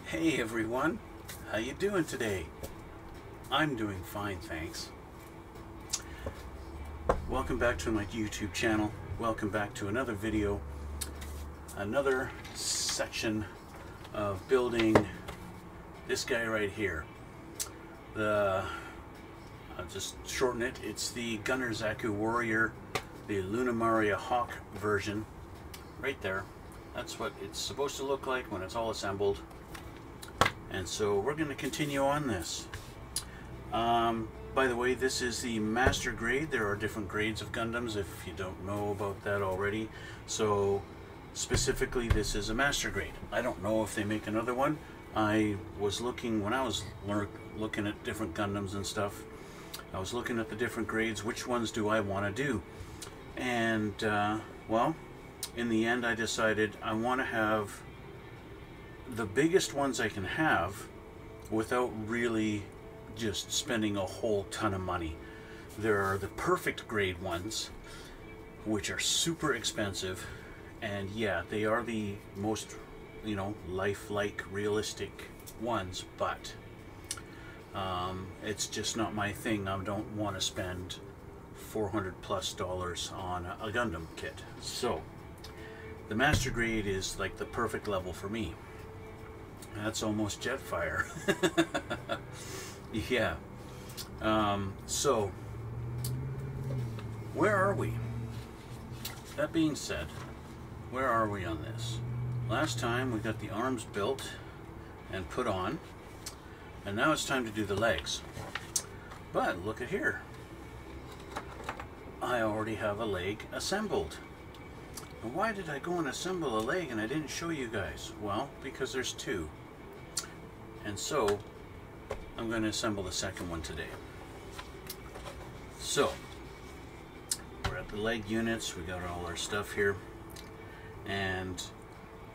Hey everyone, how you doing today? I'm doing fine, thanks. Welcome back to my YouTube channel. Welcome back to another video, another section of building this guy right here. I'll just shorten it. It's the Gunner Zaku Warrior, the Lunamaria Hawke version, right there. That's what it's supposed to look like when it's all assembled. And so we're going to continue on this. By the way, this is the master grade. There are different grades of Gundams if you don't know about that already. So specifically this is a master grade. I don't know if they make another one. I was looking, when I was looking at different Gundams and stuff, I was looking at the different grades, which ones do I want to do? And well, in the end I decided I want to have the biggest ones I can have without really just spending a whole ton of money. There are the perfect grade ones, which are super expensive, and yeah, they are the most, you know, lifelike, realistic ones, but it's just not my thing. I don't want to spend $400+ on a Gundam kit. So the master grade is like the perfect level for me. That's almost Jetfire. Yeah. So, where are we? That being said, where are we on this? Last time we got the arms built and put on, and now it's time to do the legs. But look at here. I already have a leg assembled. And why did I go and assemble a leg and I didn't show you guys? Well, because there's two. And so, I'm going to assemble the second one today. So, we're at the leg units. We got all our stuff here. And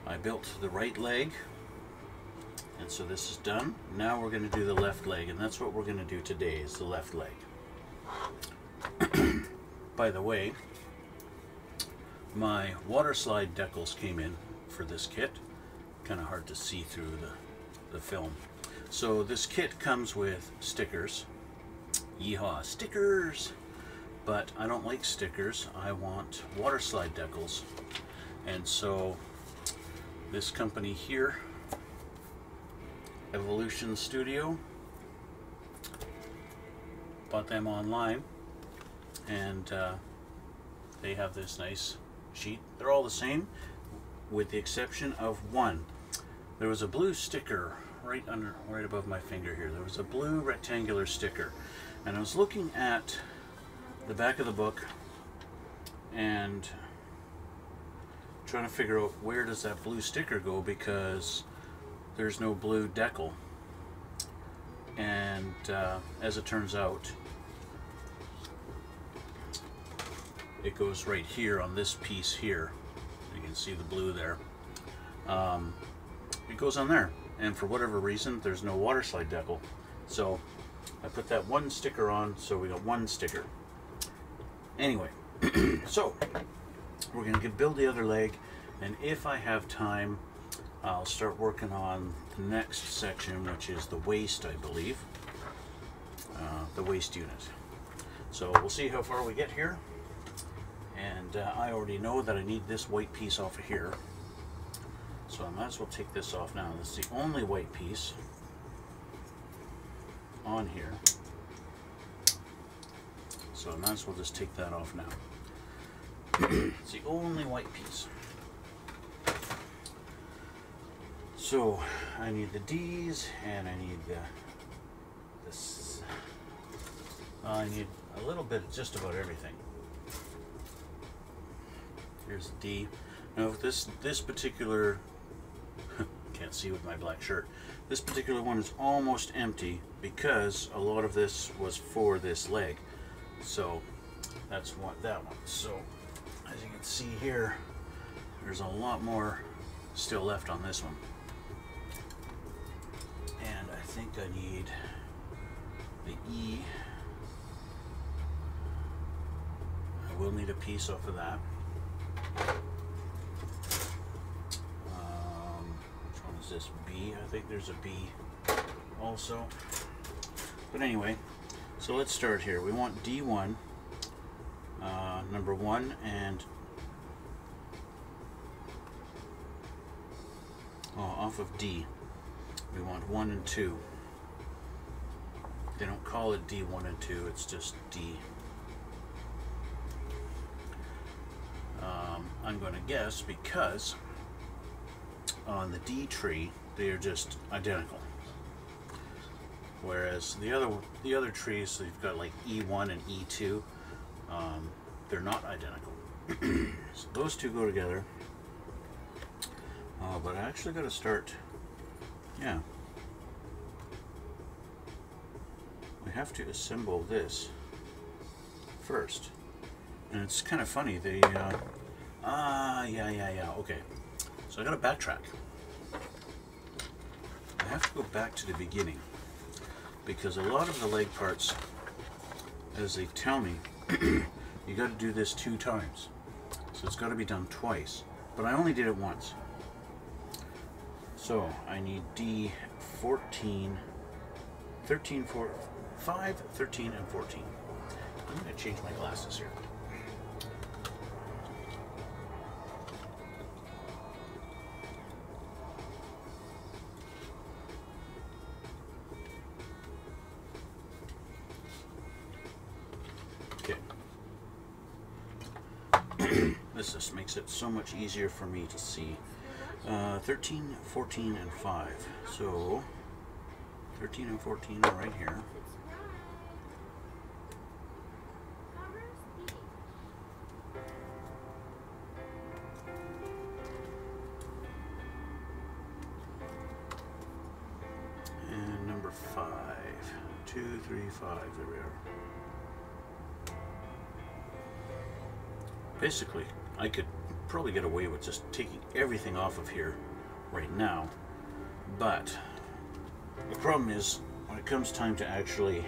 I built the right leg. And so this is done. Now we're going to do the left leg. And that's what we're going to do today, is the left leg. By the way, my water slide decals came in for this kit. Kind of hard to see through the film. So this kit comes with stickers. Yeehaw, stickers! But I don't like stickers. I want water slide decals. And so this company here, Evolution Studio, bought them online, and they have this nice sheet. They're all the same with the exception of one. There was a blue sticker right above my finger here. There was a blue rectangular sticker, and I was looking at the back of the book and trying to figure out where does that blue sticker go, because there's no blue decal. And as it turns out, it goes right here on this piece here. You can see the blue there. It goes on there, and for whatever reason there's no water slide decal. So I put that one sticker on, so we got one sticker. Anyway, so we're going to build the other leg, and if I have time I'll start working on the next section, which is the waist, I believe. The waist unit. So we'll see how far we get here. And I already know that I need this white piece off of here. So I might as well take this off now. This is the only white piece on here. So I might as well just take that off now. It's the only white piece. So I need the D's, and I need this. I need a little bit of just about everything. Here's the D. Now this particular, can't see with my black shirt, this particular one is almost empty because a lot of this was for this leg. So that's that one. So as you can see here, there's a lot more still left on this one. And I think I need the E. I will need a piece off of that. Which one is this B? I think there's a B also. But anyway, so let's start here. We want D1, number 1, and off of D, we want 1 and 2. They don't call it D1 and 2, it's just D. I'm going to guess because on the D tree they are just identical, whereas the other trees, so you've got like E1 and E2, they're not identical. So those two go together. But I actually got to start. Yeah, we have to assemble this first, and it's kind of funny. They yeah. Okay, so I got to backtrack. I have to go back to the beginning because a lot of the leg parts, as they tell me, you got to do this 2 times. So it's got to be done twice. But I only did it once. So I need D14, 13, 4, 5, 13, and 14. I'm going to change my glasses here. This just makes it so much easier for me to see. 13, 14, and 5. So 13 and 14 are right here. And number 5. 2, 3, 5. There we are. Basically, I could probably get away with just taking everything off of here right now, but the problem is when it comes time to actually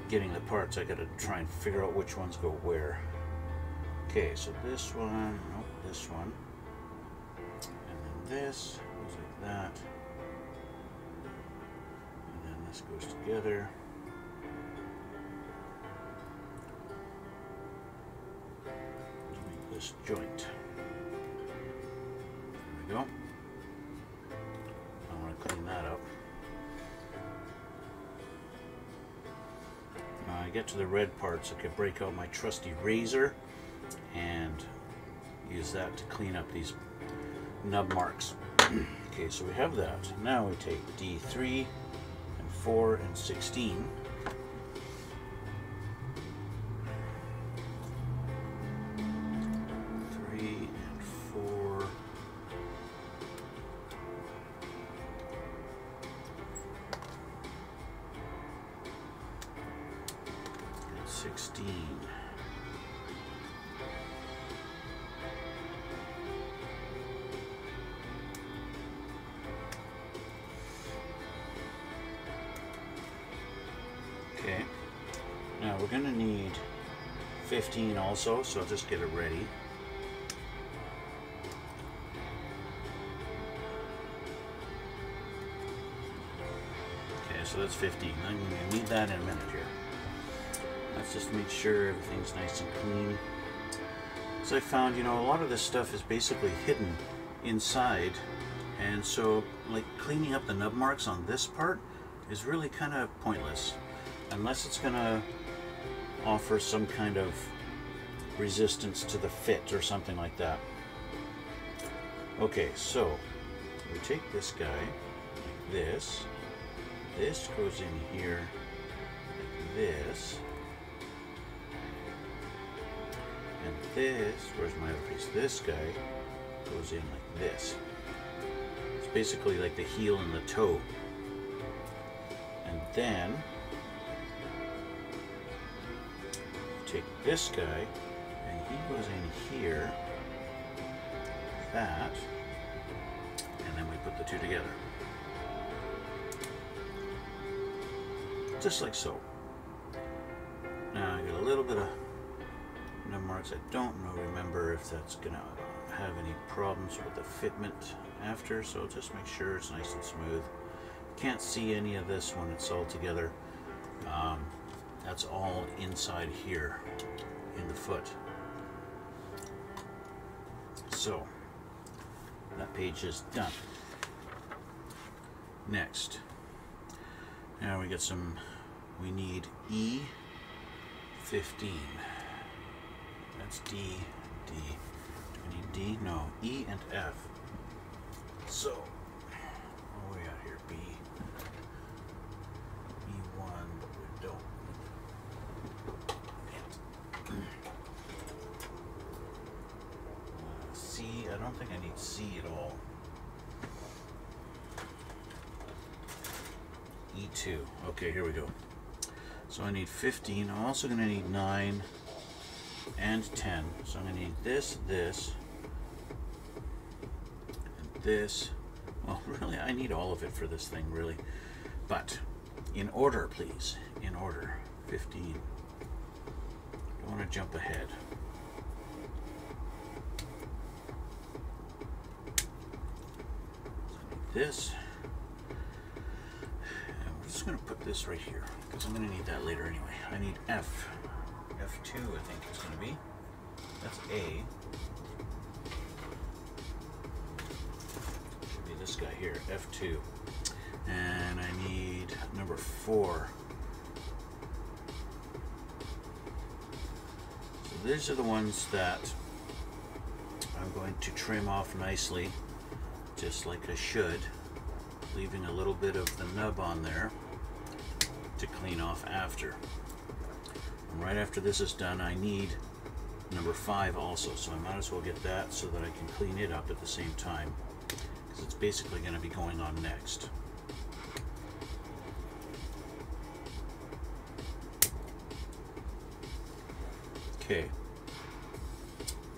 getting the parts, I gotta try and figure out which ones go where. Okay, so this one, nope, this one, and then this goes like that, and then this goes together. This joint. There we go. I want to clean that up. Now I get to the red parts, I could break out my trusty razor and use that to clean up these nub marks. Okay, so we have that. Now we take D3 and 4 and 16. Okay, now we're going to need 15 also, so I'll just get it ready. Okay, so that's 15. I'm going to need that in a minute here. Let's just make sure everything's nice and clean. So I found, you know, a lot of this stuff is basically hidden inside, and so like cleaning up the nub marks on this part is really kind of pointless. Unless it's going to offer some kind of resistance to the fit or something like that. Okay, so we take this guy like this. This goes in here like this. And this, where's my other piece? This guy goes in like this. It's basically like the heel and the toe. And then take this guy, and he goes in here, like that, and then we put the two together. Just like so. Now I got a little bit of nub marks. I don't remember if that's gonna have any problems with the fitment after, so just make sure it's nice and smooth. Can't see any of this when it's all together. That's all inside here in the foot. So that page is done. Next, now we need E15. That's D. Do we need D? No, E and F. So, what are we at here? B. E1, but we don't. C, I don't think I need C at all. E2. Okay, here we go. So I need 15. I'm also going to need 9 and 10. So I'm going to need this, and this. Well, really, I need all of it for this thing, really. But in order, please. In order. 15. Don't want to jump ahead. So I need this. I'm going to put this right here because I'm going to need that later anyway. I need F2, I think it's going to be. That's A. Should be this guy here, F2. And I need number 4. So these are the ones that I'm going to trim off nicely, just like I should, leaving a little bit of the nub on there to clean off after. And right after this is done, I need number 5 also, so I might as well get that so that I can clean it up at the same time, because it's basically going to be going on next. Okay,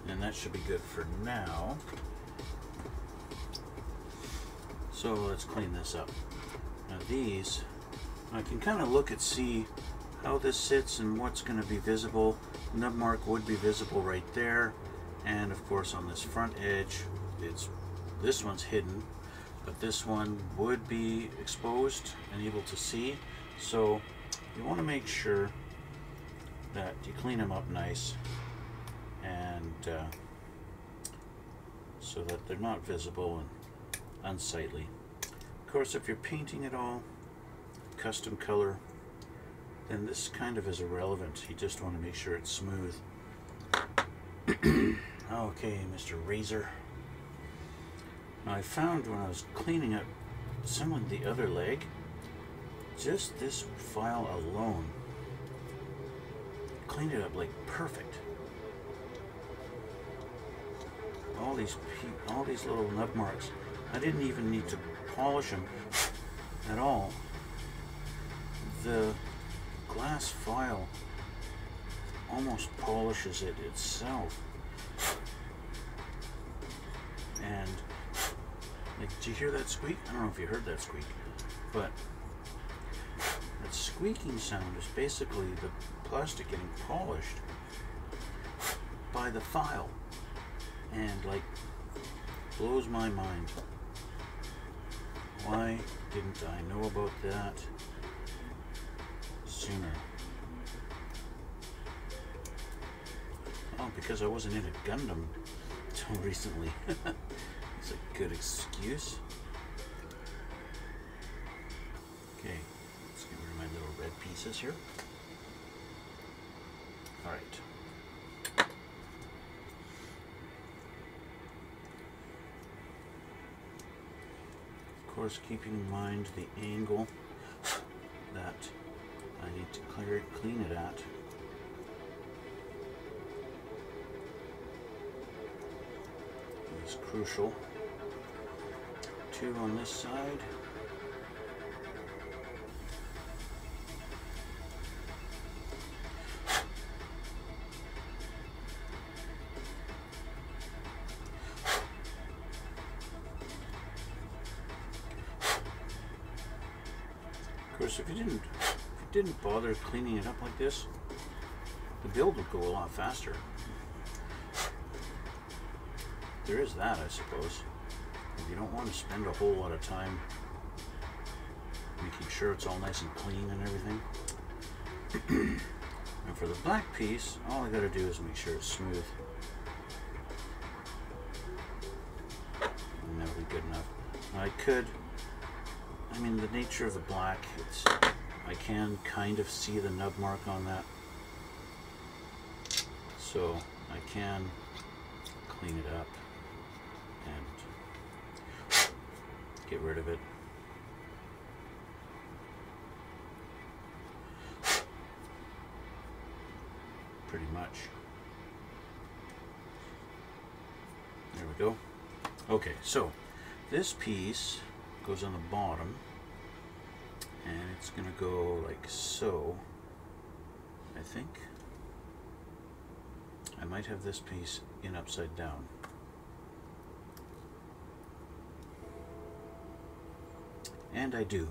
and that should be good for now. So let's clean this up. Now these, I can kind of look and see how this sits and what's going to be visible. Nub mark would be visible right there, and of course on this front edge, this one's hidden, but this one would be exposed and able to see. So you want to make sure that you clean them up nice, and so that they're not visible and unsightly. Of course, if you're painting it all custom color, then this kind of is irrelevant. You just want to make sure it's smooth. Okay, Mr. Razor. Now I found when I was cleaning up some of the other leg, just this file alone cleaned it up like perfect. All these little nub marks, I didn't even need to polish them at all. The glass file almost polishes it itself. And like, did you hear that squeak? I don't know if you heard that squeak, but that squeaking sound is basically the plastic getting polished by the file, and like blows my mind. Why didn't I know about that sooner? Oh, because I wasn't in a Gundam until recently. It's a good excuse. Okay, let's get rid of my little red pieces here. Alright. Of course, keeping in mind the angle that I need to clean it at. Is crucial. 2 on this side. Of course, if you didn't bother cleaning it up like this, the build would go a lot faster. there is that, I suppose. If you don't want to spend a whole lot of time making sure it's all nice and clean and everything. And for the black piece, all I gotta do is make sure it's smooth. And that'll be good enough. I mean, the nature of the black, I can kind of see the nub mark on that. So I can clean it up and get rid of it. Pretty much. There we go. Okay, so this piece goes on the bottom, and it's gonna go like so, I think. I might have this piece in upside down. And I do.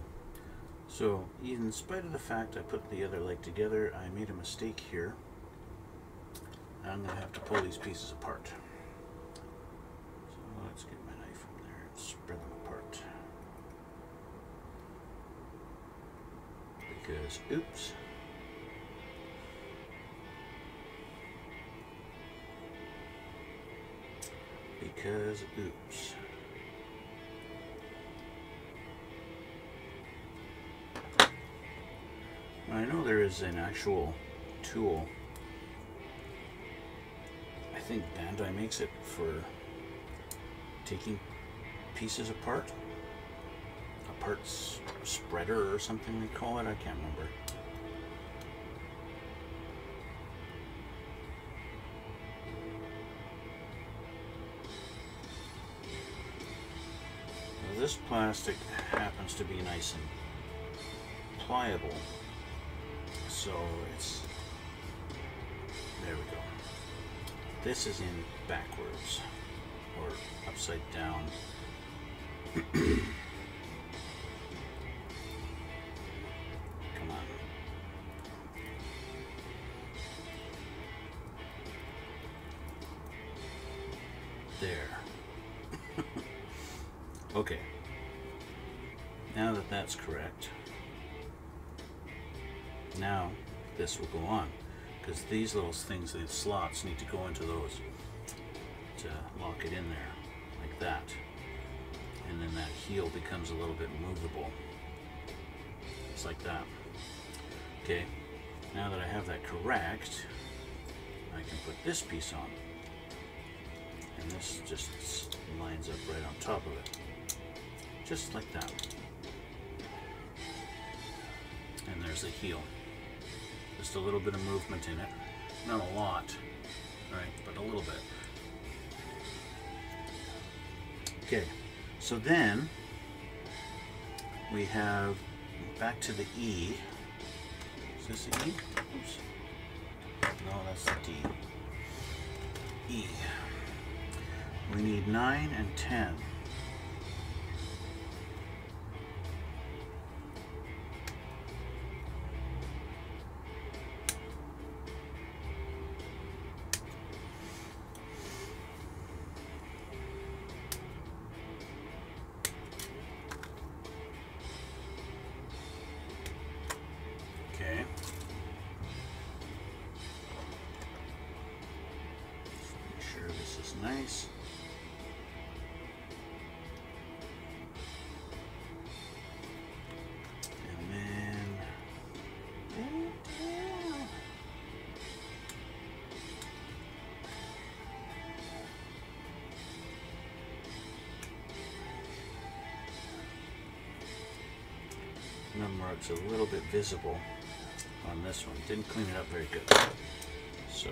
So, in spite of the fact I put the other leg together, I made a mistake here. I'm going to have to pull these pieces apart. So let's get my knife from there and spread them apart. Because, oops. Because, oops. I know there is an actual tool. I think Bandai makes it for taking pieces apart. A parts spreader or something they call it. I can't remember. Now, this plastic happens to be nice and pliable. So it's, there we go. This is in backwards or upside down. Come on. There. Okay. Now that that's correct, now this will go on, because these little things, these slots, need to go into those to lock it in there, like that. And then that heel becomes a little bit movable. It's like that. Okay, now that I have that correct, I can put this piece on. And this just lines up right on top of it. Just like that. And there's the heel. Just a little bit of movement in it. Not a lot, right? But a little bit. Okay, so then we have back to the E. Is this the E? Oops. No, that's the D. E. We need 9 and 10. Nice. And then number mark's a little bit visible on this one. Didn't clean it up very good. So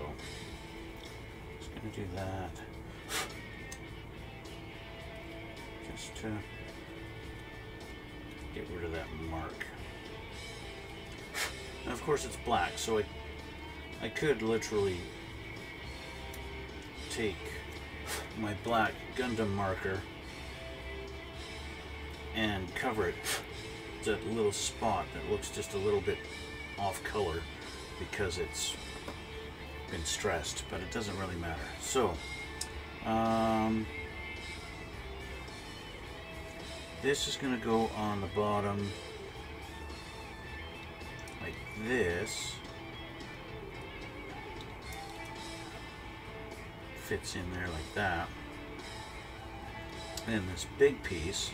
just gonna do that. Just to get rid of that mark. Now, of course, it's black, so I could literally take my black Gundam marker and cover it, that little spot that looks just a little bit off color because it's been stressed, but it doesn't really matter. So This is going to go on the bottom like this. Fits in there like that. And this big piece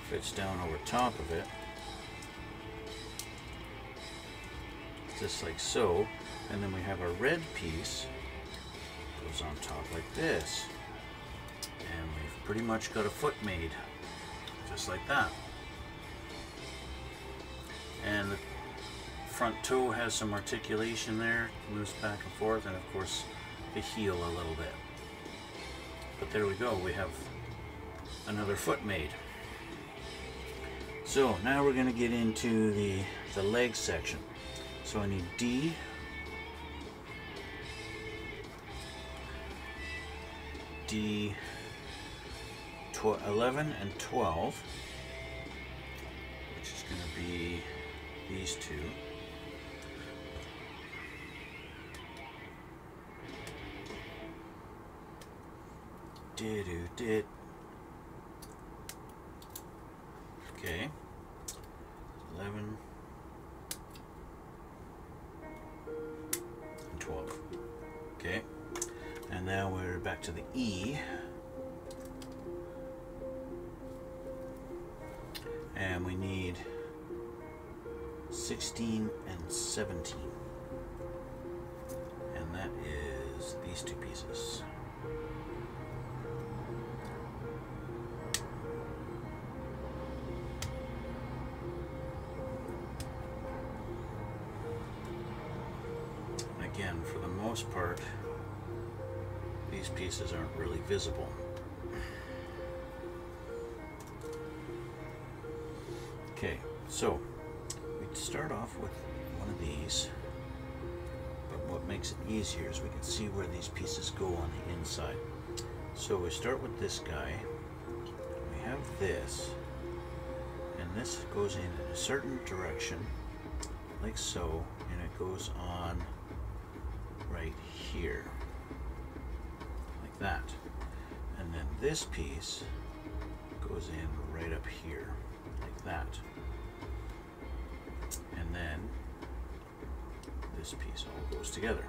fits down over top of it, just like so. And then we have our red piece goes on top like this. And we've pretty much got a foot made, just like that. And the front toe has some articulation there, moves back and forth, and of course the heel a little bit. But there we go, we have another foot made. So now we're going to get into the leg section. So I need D, D 11 and 12, which is going to be these two. Did. Okay. 11 and 12. Okay. And now we're back to the E. And we need 16 and 17. And that is these two pieces. Again, for the most part, these pieces aren't really visible. Okay, so we start off with one of these, but what makes it easier is we can see where these pieces go on the inside. So we start with this guy. We have this, and this goes in a certain direction, like so, and it goes on right here, like that. And then this piece goes in right up here, like that. And then this piece all goes together,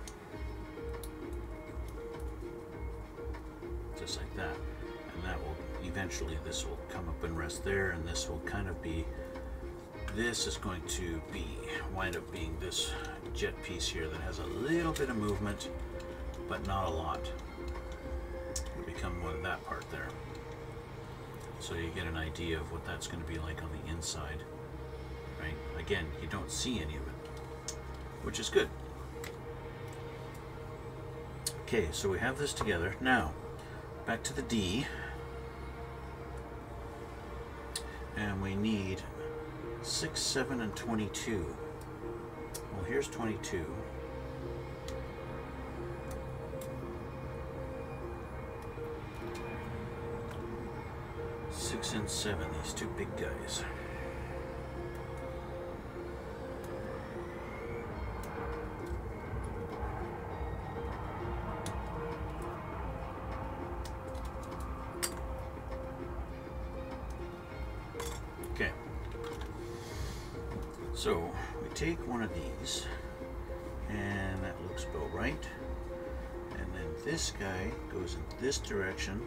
just like that. And that will eventually, this will come up and rest there, and this will kind of be, this is going to be wind up being this jet piece here that has a little bit of movement, but not a lot. It'll become one of that part there. So you get an idea of what that's going to be like on the inside, right? Again, you don't see any of it, which is good. Okay, so we have this together. Now, back to the D. And we need 6, 7, and 22. Well, here's 22. And 7, these two big guys. Okay. So we take one of these, and that looks about right. And then this guy goes in this direction,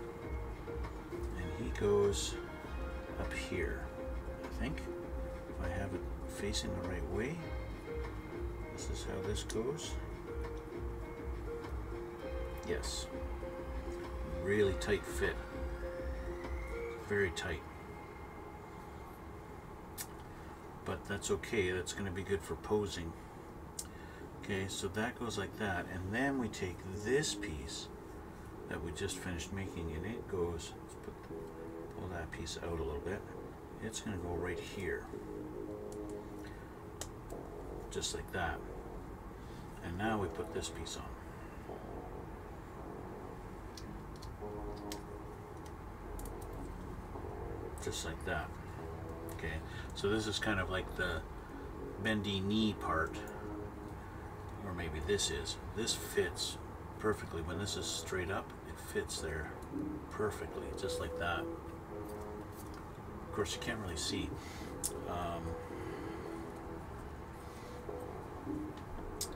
and he goes up here, I think, if I have it facing the right way. This is how this goes. Yes. Really tight fit. Very tight. But that's okay, that's going to be good for posing. Okay, so that goes like that, and then we take this piece that we just finished making, and it goes, let's pull that piece out a little bit. It's going to go right here, just like that. And now we put this piece on. Just like that. Okay, so this is kind of like the bendy knee part, or maybe this is. This fits perfectly. When this is straight up, it it fits there perfectly, just like that. Of course, you can't really see.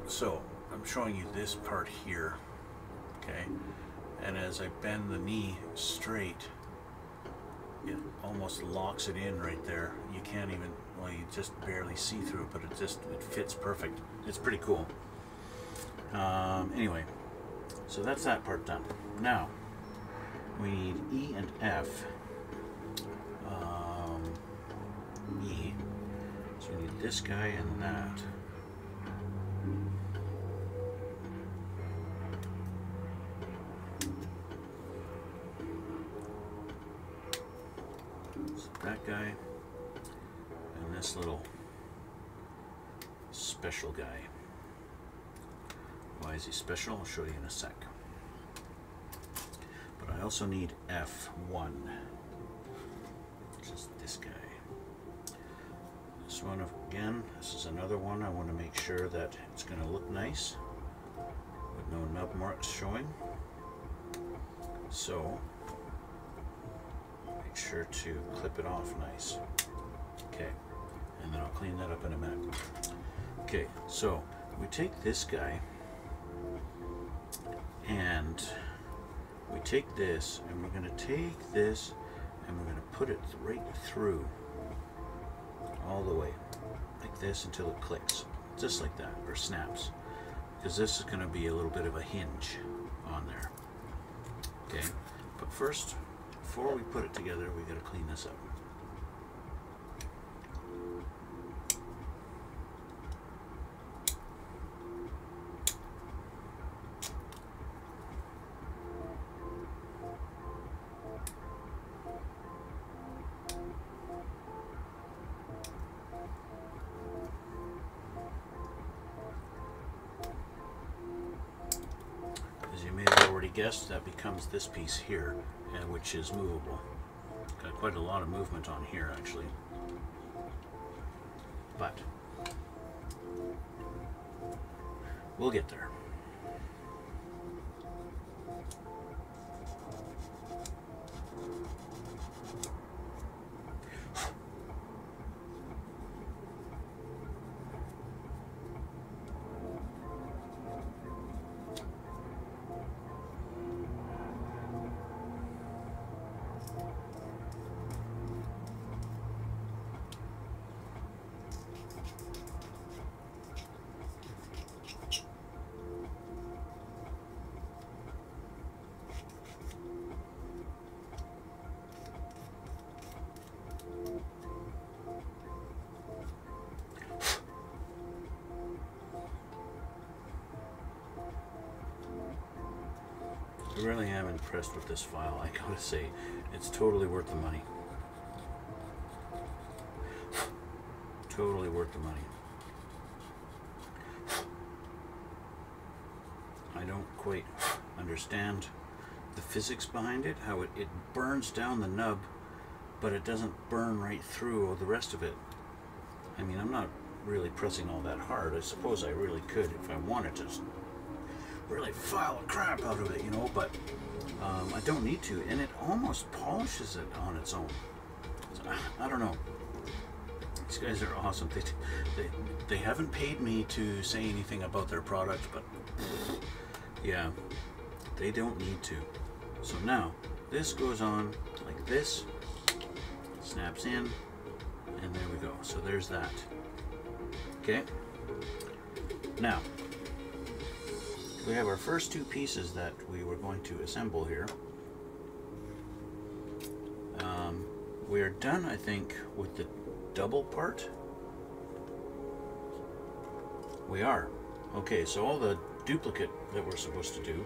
So I'm showing you this part here, okay? And as I bend the knee straight, it almost locks it in right there. You can't even, well, you just barely see through it, but it fits perfect. It's pretty cool. Anyway, so that's that part done. Now we need E and F. E. So we need this guy and that. So that guy and this little special guy. Why is he special? I'll show you in a sec. But I also need F1, which is this guy. This one, again, this is another one. I want to make sure that it's going to look nice with no nub marks showing. So make sure to clip it off nice. Okay, and then I'll clean that up in a minute. Okay, so we take this guy and we take this and we're going to take this and we're going to put it right through all the way like this until it clicks, just like that, or snaps, because this is going to be a little bit of a hinge on there. Okay, but first, before we put it together, we got to clean this up. Guess that becomes this piece here, and which is movable. Got quite a lot of movement on here actually, but we'll get there. I really am impressed with this file. I gotta say, it's totally worth the money. Totally worth the money. I don't quite understand the physics behind it, how it burns down the nub, but it doesn't burn right through the rest of it. I mean, I'm not really pressing all that hard. I suppose I really could if I wanted to really file the crap out of it, you know, but I don't need to, and it almost polishes it on its own. So, I don't know. These guys are awesome. They haven't paid me to say anything about their product, but yeah, they don't need to. So now this goes on like this, snaps in, and there we go. So there's that. Okay. Now we have our first two pieces that we were going to assemble here. We are done, I think, with the double part. We are. Okay, so all the duplicate that we're supposed to do,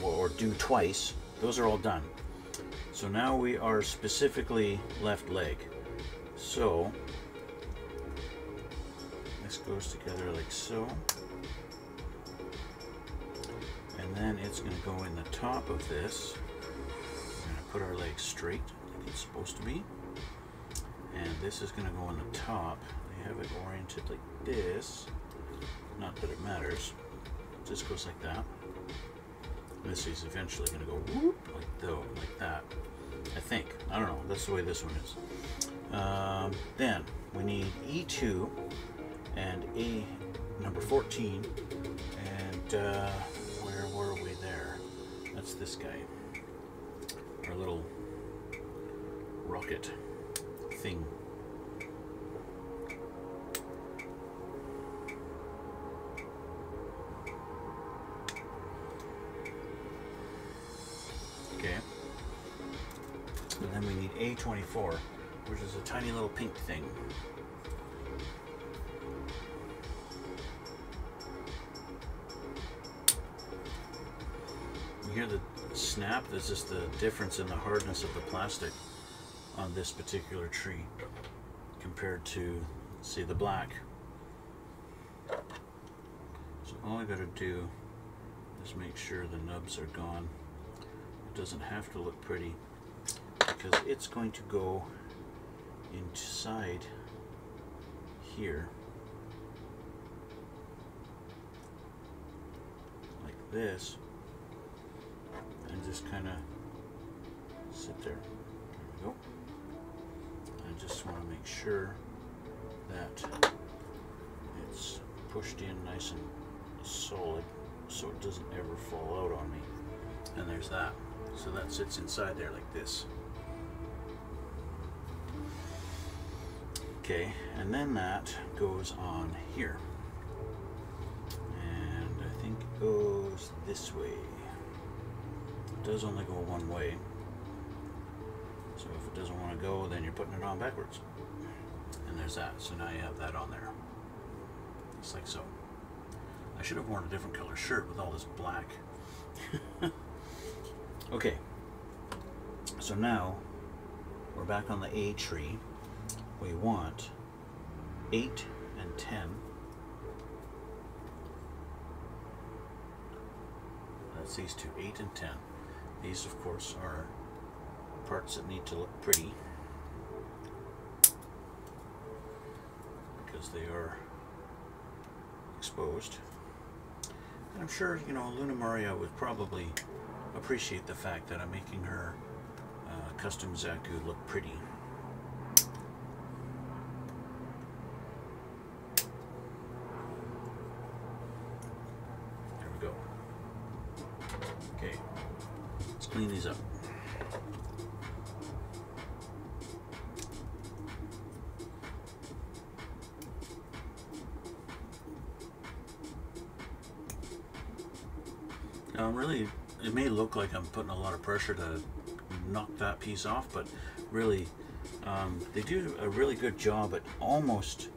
or do twice, those are all done. So now we are specifically left leg. So this goes together like so. And then it's going to go in the top of this. We're going to put our leg straight like it's supposed to be. And this is going to go on the top. I have it oriented like this. Not that it matters. It just goes like that. This is eventually going to go whoop, like that. I think. I don't know. That's the way this one is. Then we need E2 and A number 14. And where were we there? That's this guy. Our little rocket thing. Okay. And then we need A24, which is a tiny little pink thing. You hear the snap? There's just the difference in the hardness of the plastic on this particular tree compared to, see, the black. So all I gotta do is make sure the nubs are gone. It doesn't have to look pretty because it's going to go inside here like this and just kind of sit there. There we go. I just want to make sure that it's pushed in nice and solid so it doesn't ever fall out on me. And there's that. So that sits inside there like this. Okay, and then that goes on here. And I think it goes this way. It does only go one way. So if it doesn't want to go, then you're putting it on backwards. And there's that. So now you have that on there. Just like so. I should have worn a different color shirt with all this black. Okay. So now we're back on the A tree. We want 8 and 10. That's these two, 8 and 10. These, of course, are parts that need to look pretty because they are exposed. And I'm sure, you know, Lunamaria would probably appreciate the fact that I'm making her custom Zaku look pretty. There we go. Okay, let's clean these up. Now, really, it may look like I'm putting a lot of pressure to knock that piece off, but really, they do a really good job at almost,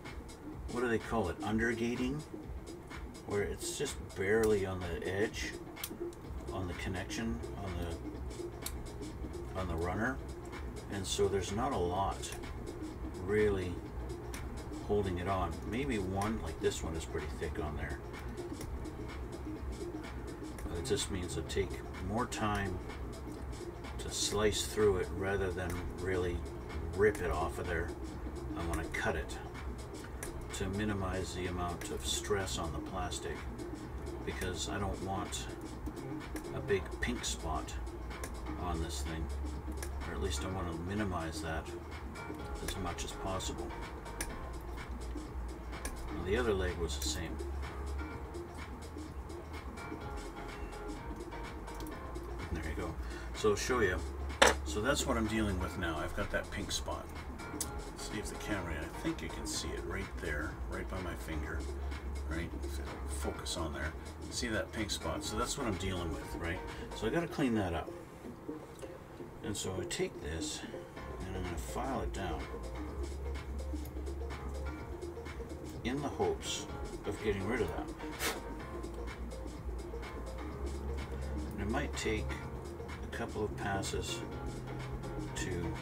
what do they call it, undergating, where it's just barely on the edge, on the connection, on the runner, and so there's not a lot really holding it on. Maybe one, like this one, is pretty thick on there. But it just means it'll take more time to slice through it rather than really rip it off of there. I want to cut it to minimize the amount of stress on the plastic because I don't want a big pink spot on this thing, or at least I want to minimize that as much as possible. Now, the other leg was the same. There you go. So I'll show you. So that's what I'm dealing with now. I've got that pink spot. Let's see if the camera, I think you can see it right there, right by my finger, right? If it'll focus on there. See that pink spot? So that's what I'm dealing with, right? So I got to clean that up. And so I take this and I'm going to file it down in the hopes of getting rid of that. And it might take a couple of passes to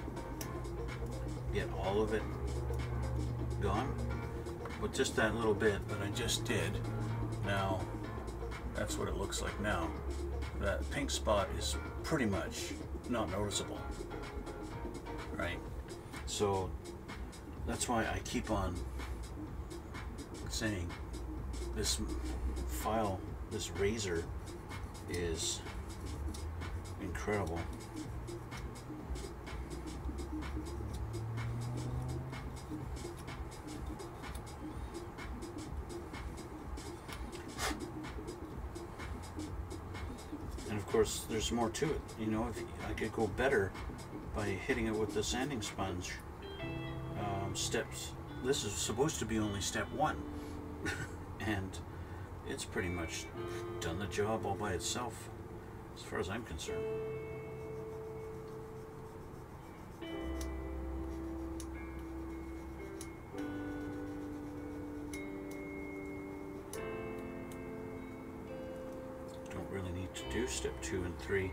get all of it gone, with just that little bit that I just did. Now that's what it looks like now. That pink spot is pretty much not noticeable, right? So that's why I keep on saying this file, this razor is incredible. And of course, there's more to it. You know, if I could go better by hitting it with the sanding sponge. Steps. This is supposed to be only step 1, and it's pretty much done the job all by itself, as far as I'm concerned. Don't really need to do step 2 and 3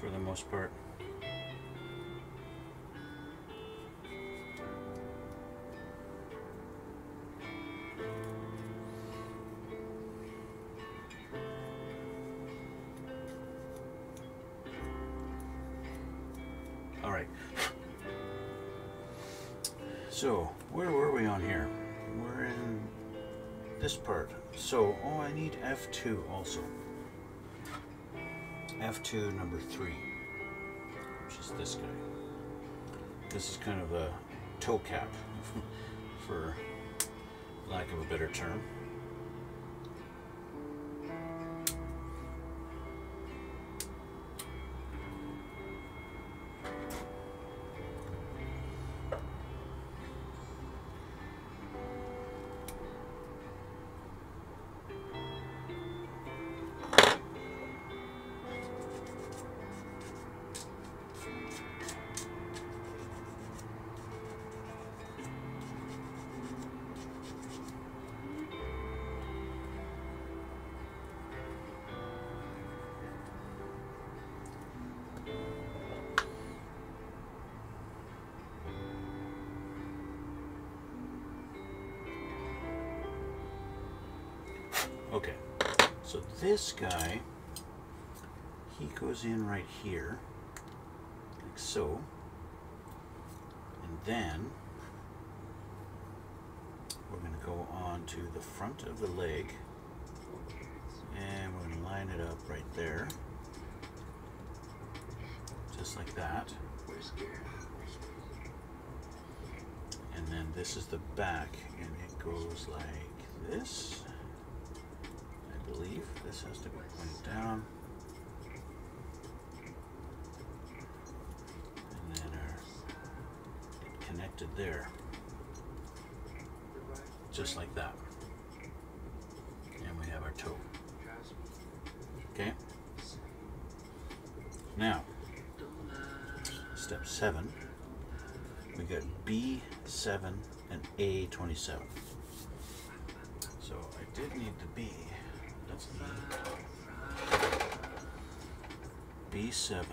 for the most part. Alright, so where were we on here? We're in this part. So, oh, I need F2 also. F2 number 3, which is this guy. This is kind of a toe cap, for lack of a better term. Okay, so this guy, he goes in right here, like so, and then we're going to go on to the front of the leg, and we're going to line it up right there, just like that. And then this is the back, and it goes like this. I believe this has to be pointed down, and then get connected there, just like that, and we have our toe. Okay, now step 7, we got B7 and A27. So I did need the B. That's the B7.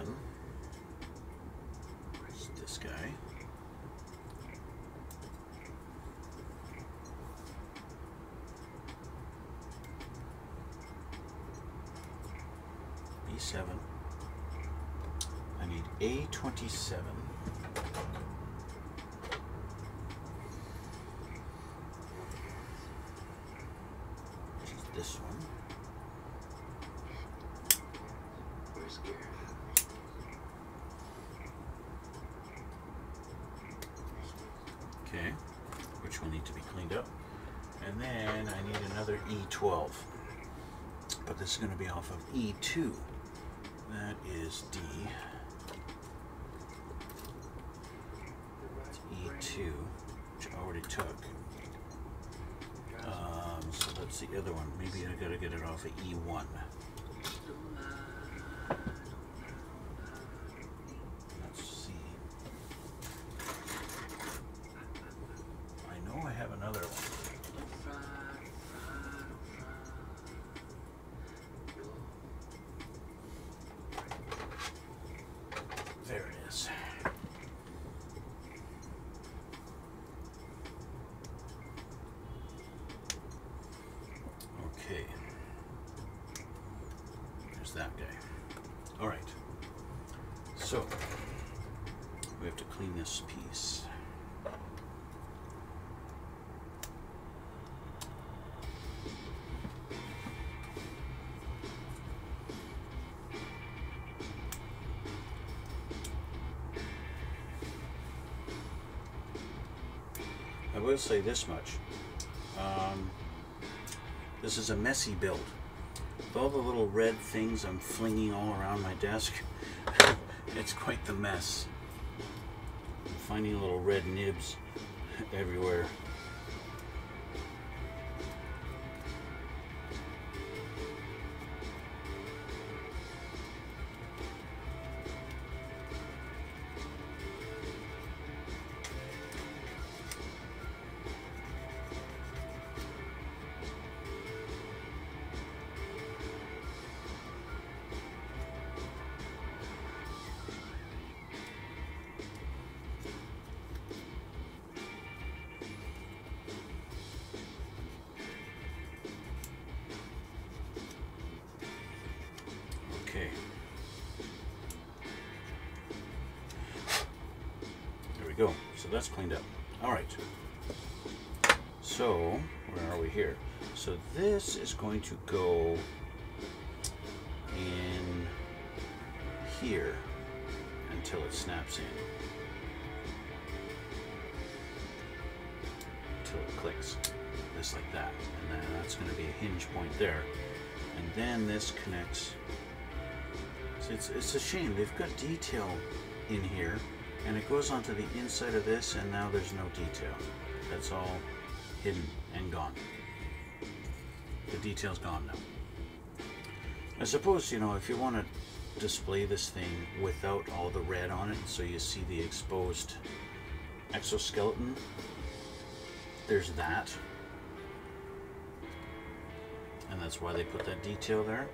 It's this guy. B7. I need A27. Which is this one. Okay, which will need to be cleaned up. And then I need another E12. But this is going to be off of E2. That is D. That's E2, which I already took. So that's the other one. Maybe I gotta get it off of E1. Let's see. I know I have another one. There it is. Okay. There's that guy. All right. So we have to clean this piece. I will say this much. This is a messy build. With all the little red things I'm flinging all around my desk, it's quite the mess. I'm finding little red nibs everywhere. Okay. There we go. So that's cleaned up. All right. So, where are we here? So this is going to go in here until it snaps in. Until it clicks. Just like that. And then that's going to be a hinge point there. And then this connects. It's a shame. They've got detail in here, and it goes onto the inside of this, and now there's no detail. That's all hidden and gone. The detail's gone now. I suppose, you know, if you want to display this thing without all the red on it, so you see the exposed exoskeleton, there's that. And that's why they put that detail there.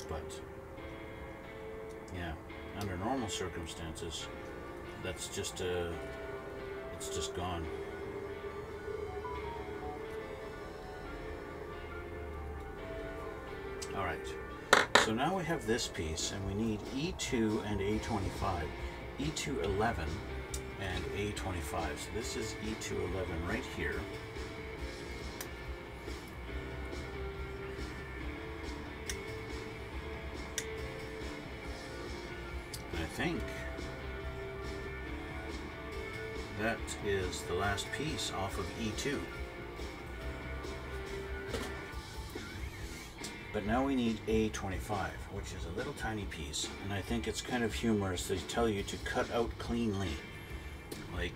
But yeah, under normal circumstances, that's just it's just gone. All right, so now we have this piece, and we need E2 and A25, E211 and A25. So this is E211 right here. I think that is the last piece off of E2. But now we need A25, which is a little tiny piece, and I think it's kind of humorous. They tell you to cut out cleanly. Like,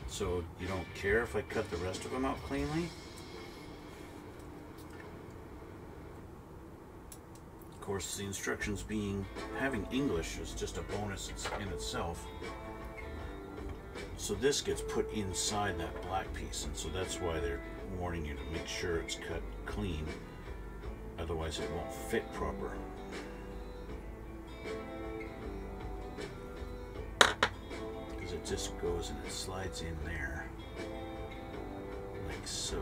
so you don't care if I cut the rest of them out cleanly? Of course, the instructions having English is just a bonus in itself. So this gets put inside that black piece, and so that's why they're warning you to make sure it's cut clean. Otherwise it won't fit proper. Because it just goes and it slides in there. Like so.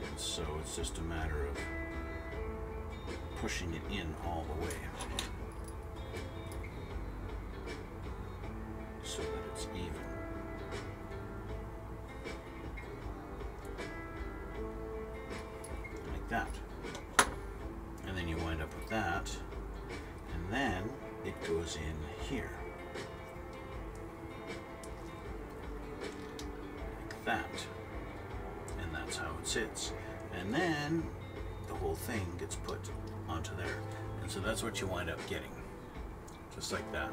And so it's just a matter of pushing it in all the way. So that it's even. That, and then you wind up with that, and then it goes in here like that, and that's how it sits, and then the whole thing gets put onto there, and so that's what you wind up getting, just like that.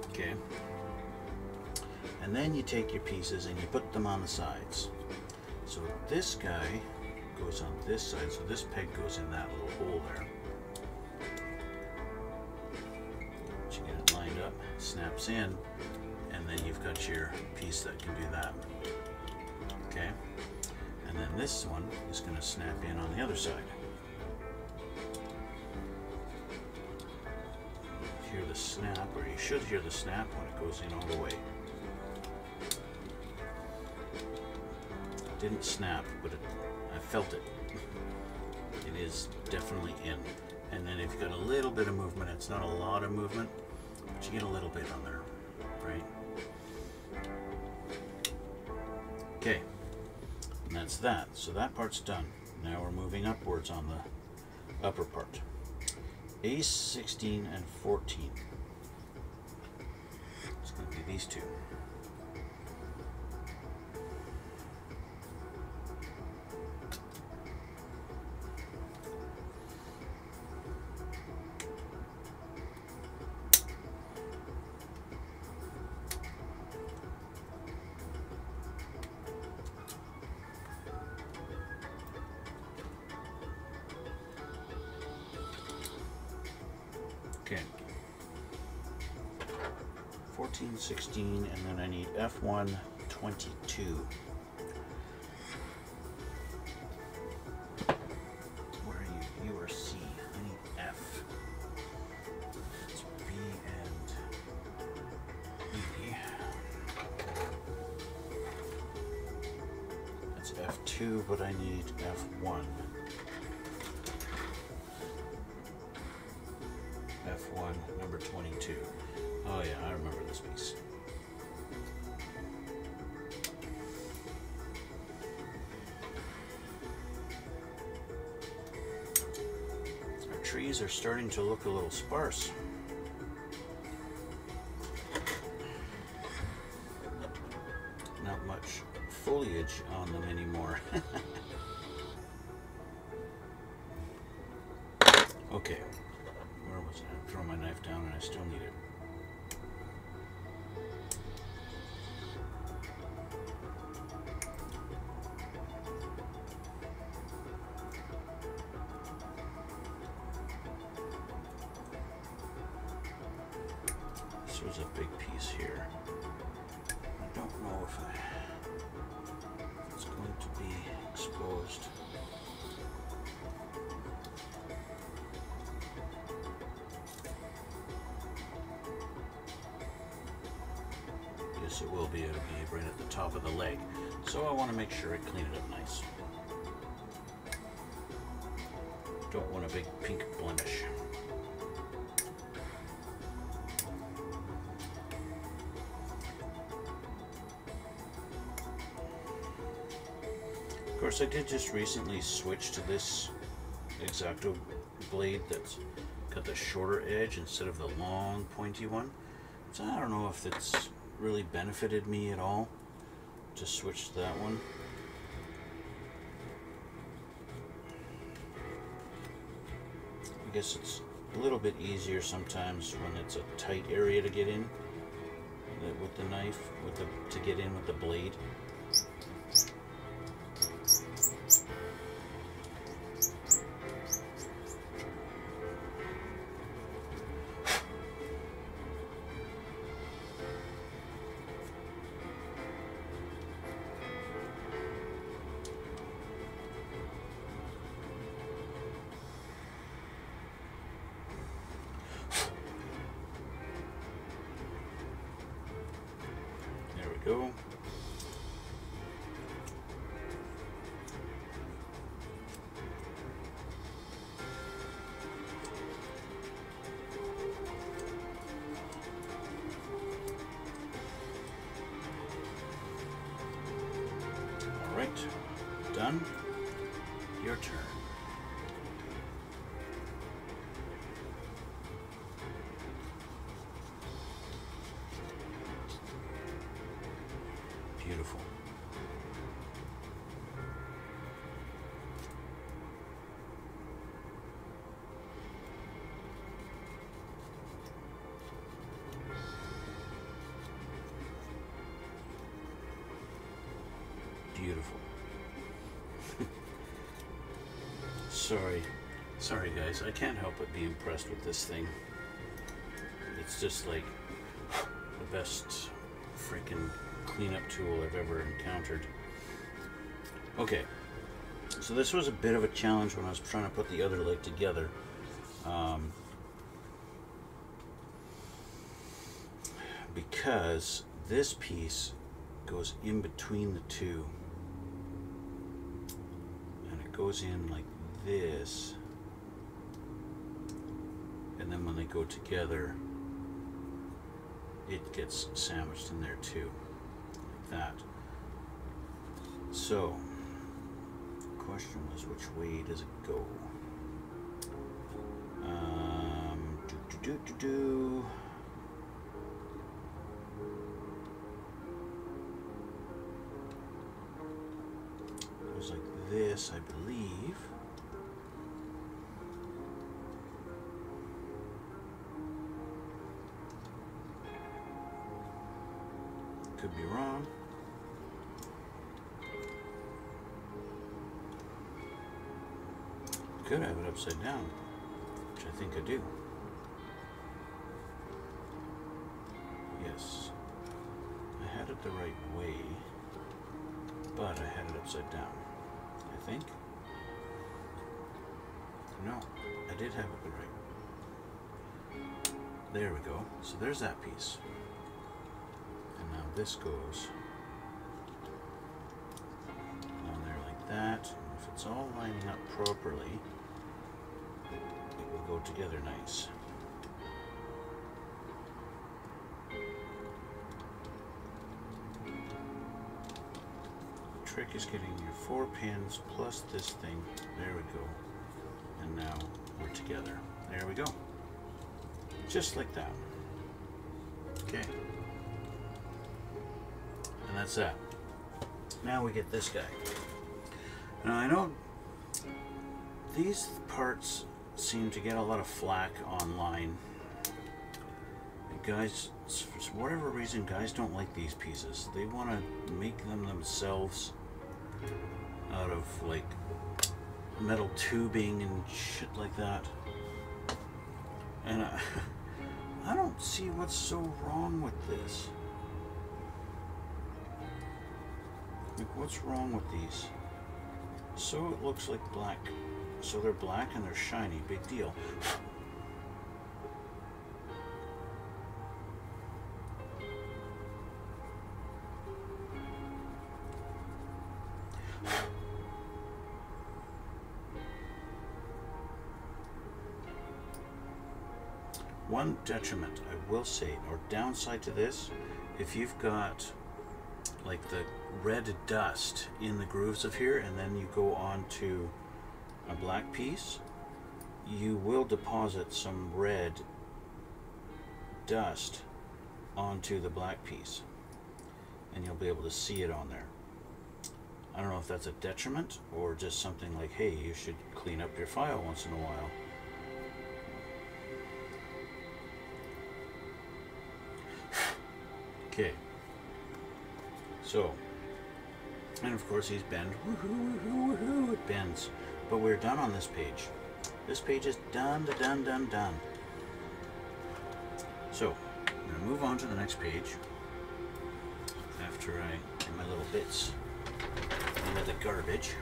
Okay, and then you take your pieces and you put them on the sides. So this guy goes on this side, so this peg goes in that little hole there. Once you get it lined up, snaps in, and then you've got your piece that can do that. Okay? And then this one is going to snap in on the other side. Hear the snap, or you should hear the snap when it goes in all the way. Didn't snap, but I felt it. It is definitely in. And then if you've got a little bit of movement, it's not a lot of movement, but you get a little bit on there, right? Okay, and that's that. So that part's done. Now we're moving upwards on the upper part. A16 and 14. It's going to be these two. Okay, 14, 16, and then I need F1, 22. Where are you? You are C. I need F. It's B and E. That's F2, but I need F1. F1, number 22. Oh yeah, I remember this piece. Our trees are starting to look a little sparse. Not much foliage on them anymore. Okay. Where was I? Throw my knife down and I still need it. This was a big piece here. I don't know if it's going to be exposed. Yes, it will be. It'll be right at the top of the leg. So I want to make sure I clean it up nice. Don't want a big pink blemish. Of course, I did just recently switch to this X-Acto blade that's got the shorter edge instead of the long pointy one. So I don't know if it's really benefited me at all to switch to that one. I guess it's a little bit easier sometimes when it's a tight area to get in with the knife, to get in with the blade. Go. All right, done. Your turn. Beautiful. Beautiful. Sorry guys, I can't help but be impressed with this thing. It's just like the best freaking cleanup tool I've ever encountered. Okay, so this was a bit of a challenge when I was trying to put the other leg together. Because this piece goes in between the two, and it goes in like this, and then when they go together it gets sandwiched in there too, like that. So the question was, which way does it go? Goes like this, I believe. Could be wrong. Could have it upside down, which I think I do. Yes, I had it the right way, but I had it upside down, I think. No, I did have it the right. There we go. So there's that piece. And now this goes on there like that. And if it's all lining up properly, it will go together nice. The trick is getting your 4 pins plus this thing. There we go. And now we're together. There we go. Just like that. Okay. And that's that. Now we get this guy. Now I know these parts seem to get a lot of flack online. And guys, for whatever reason, guys don't like these pieces. They want to make them themselves out of like metal tubing and shit like that. And I don't see what's so wrong with this. Like, what's wrong with these? So it looks like black. So they're black and they're shiny. Big deal. One detriment, I will say, or downside to this, if you've got like the red dust in the grooves of here and then you go on to a black piece, you will deposit some red dust onto the black piece and you'll be able to see it on there. I don't know if that's a detriment or just something like, hey, you should clean up your file once in a while. Okay, so, and of course these bend, woohoo, woohoo, woohoo, it bends. But we're done on this page. This page is done. So, I'm going to move on to the next page after I get my little bits into the garbage.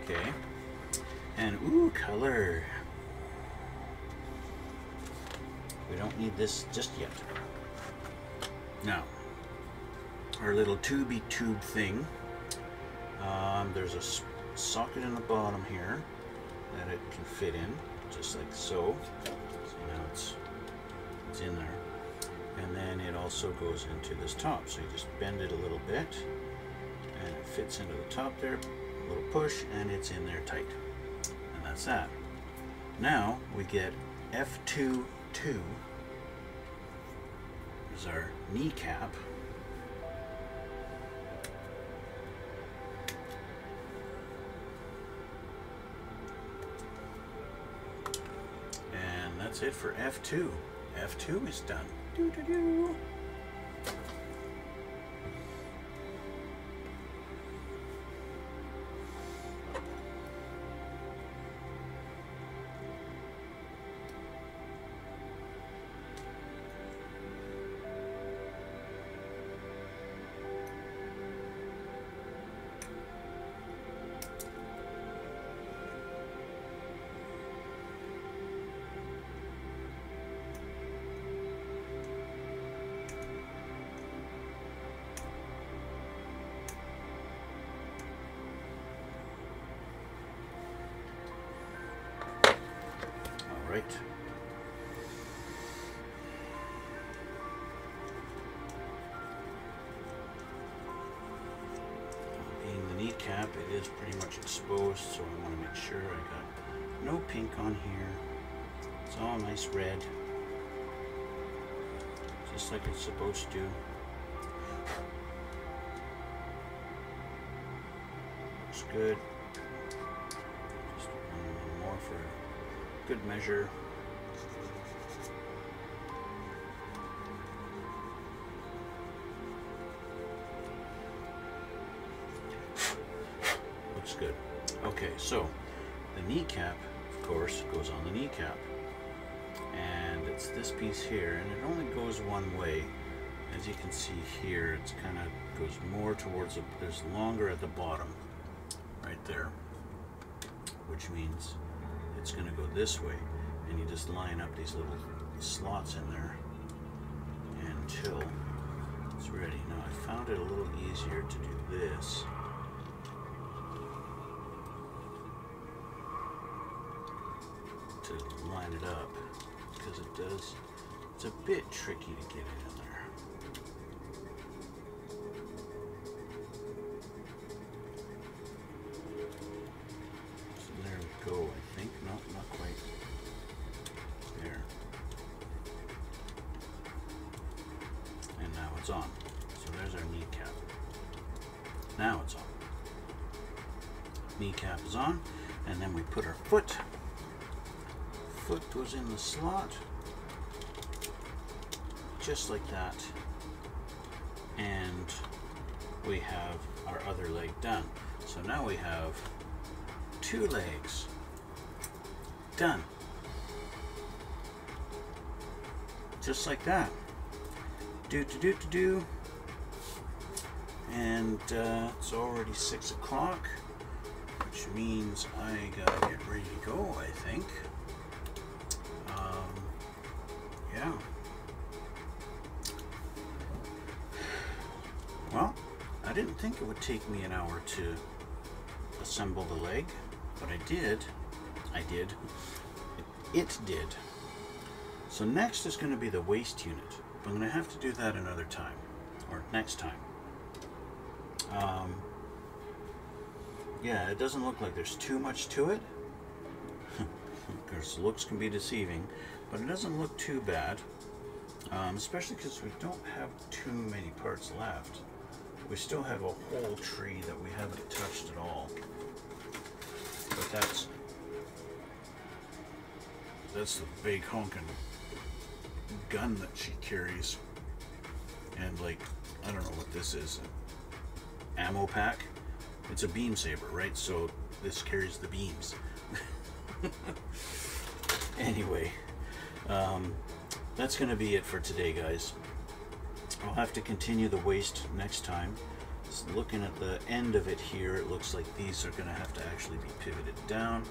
Okay, and ooh, color. We don't need this just yet. Now, our little tubey tube thing. There's a socket in the bottom here that it can fit in, just like so. So now it's in there. And then it also goes into this top. So you just bend it a little bit, and it fits into the top there. A little push, and it's in there tight. And that's that. Now we get F2. Is our kneecap. And that's it for F2. F2 is done. Doo-doo-doo. Right. Being the kneecap, it is pretty much exposed, so I want to make sure I got no pink on here. It's all nice red, just like it's supposed to. Looks good. Just a little more for good measure. Looks good. Okay, so the kneecap, of course, goes on the kneecap. And it's this piece here, and it only goes one way. As you can see here, it's kind of goes more towards the, there's longer at the bottom, right there, which means it's going to go this way. And you just line up these little slots in there until it's ready. Now I found it a little easier to do this. To line it up, because it does, it's a bit tricky to get it in there. So there we go, I think. No, not quite. There. And now it's on. So there's our kneecap. Now it's on. Kneecap is on, and then we put our foot. Foot goes in the slot, just like that, and we have our other leg done. So now we have 2 legs done, just like that. Do. And it's already 6 o'clock, which means I gotta get ready to go, I think. Yeah. Well, I didn't think it would take me an hour to assemble the leg, but I did. It did. So next is going to be the waist unit. But I'm going to have to do that another time, or next time. Yeah, it doesn't look like there's too much to it. Of course, looks can be deceiving, but it doesn't look too bad, especially because we don't have too many parts left. We still have a whole tree that we haven't touched at all. But that's the big honking gun that she carries. And like, I don't know what this is. Ammo pack? It's a beam saber, right? So this carries the beams. Anyway, that's going to be it for today, guys. I'll have to continue the waist next time. Just looking at the end of it here, it looks like these are going to have to actually be pivoted down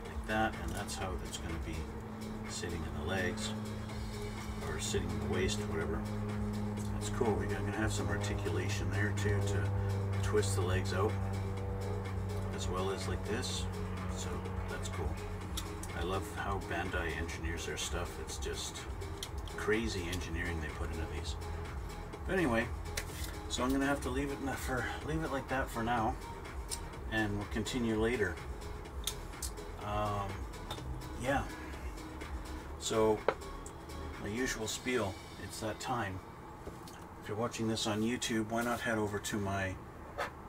like that, and that's how it's going to be sitting in the legs, or sitting in the waist, whatever. That's cool. We're going to have some articulation there too to twist the legs out, as well as like this. So that's cool. I love how Bandai engineers their stuff. It's just crazy engineering they put into these. But anyway, so I'm gonna have to leave it like that for now, and we'll continue later. Yeah. So my usual spiel. It's that time. If you're watching this on YouTube, why not head over to my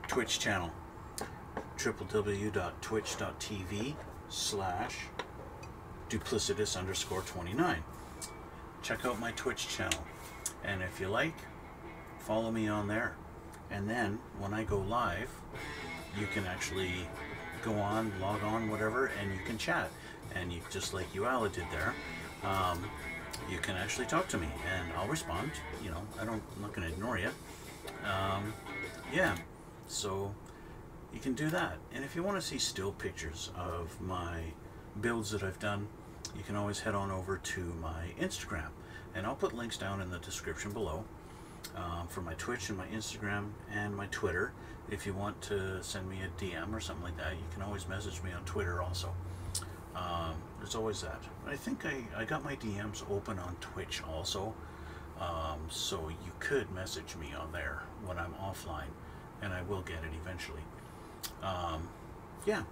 Twitch channel, www.twitch.tv/duplicitous_29. Check out my Twitch channel, and if you like, follow me on there. And then when I go live, you can actually go on, log on, whatever, and you can chat. And you, just like Uala did there, you can actually talk to me, and I'll respond. You know, I'm not going to ignore you. Yeah, so you can do that. And if you want to see still pictures of my builds that I've done, you can always head on over to my Instagram, and I'll put links down in the description below for my Twitch and my Instagram and my Twitter. If you want to send me a DM or something like that, you can always message me on Twitter also. There's always that. I think I got my DMs open on Twitch also, so you could message me on there when I'm offline, and I will get it eventually. Yeah,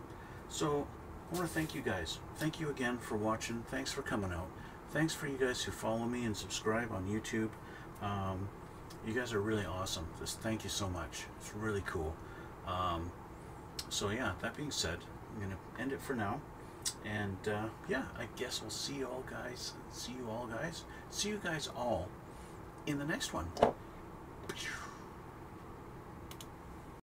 so I want to thank you guys. Thank you again for watching. Thanks for coming out. Thanks for you guys who follow me and subscribe on YouTube. You guys are really awesome. Just thank you so much. It's really cool. So yeah, that being said, I'm going to end it for now. And yeah, I guess we'll see you all guys. See you guys all in the next one.